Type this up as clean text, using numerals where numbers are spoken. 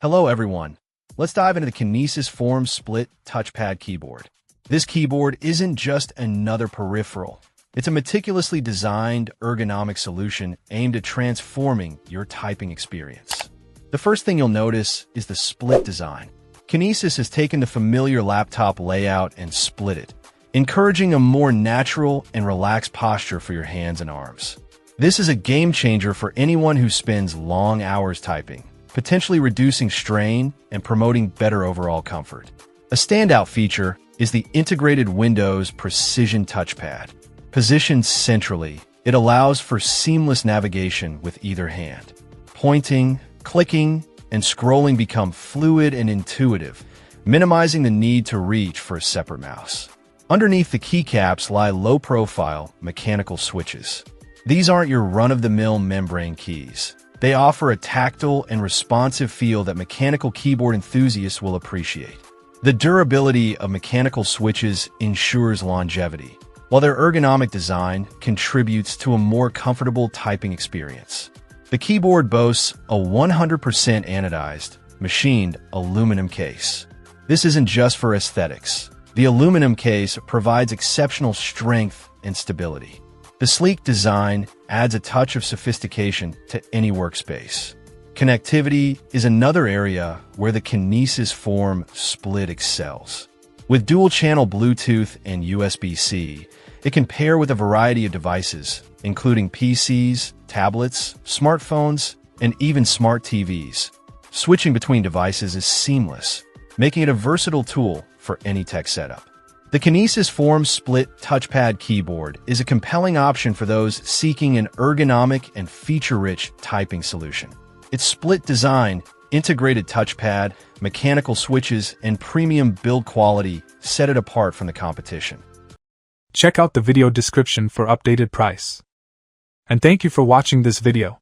Hello everyone. Let's dive into the Kinesis Form Split Touchpad keyboard. This keyboard isn't just another peripheral. It's a meticulously designed ergonomic solution aimed at transforming your typing experience. The first thing you'll notice is the split design. Kinesis has taken the familiar laptop layout and split it, encouraging a more natural and relaxed posture for your hands and arms. This is a game changer for anyone who spends long hours typing, potentially reducing strain and promoting better overall comfort. A standout feature is the integrated Windows Precision Touchpad. Positioned centrally, it allows for seamless navigation with either hand. Pointing, clicking, and scrolling become fluid and intuitive, minimizing the need to reach for a separate mouse. Underneath the keycaps lie low-profile mechanical switches. These aren't your run-of-the-mill membrane keys. They offer a tactile and responsive feel that mechanical keyboard enthusiasts will appreciate. The durability of mechanical switches ensures longevity, while their ergonomic design contributes to a more comfortable typing experience. The keyboard boasts a 100% anodized, machined aluminum case. This isn't just for aesthetics. The aluminum case provides exceptional strength and stability. The sleek design adds a touch of sophistication to any workspace. Connectivity is another area where the Kinesis Form Split excels. With dual-channel Bluetooth and USB-C, it can pair with a variety of devices, including PCs, tablets, smartphones, and even smart TVs. Switching between devices is seamless, making it a versatile tool for any tech setup. The Kinesis Form Split Touchpad keyboard is a compelling option for those seeking an ergonomic and feature-rich typing solution. Its split design, integrated touchpad, mechanical switches, and premium build quality set it apart from the competition. Check out the video description for updated price. And thank you for watching this video.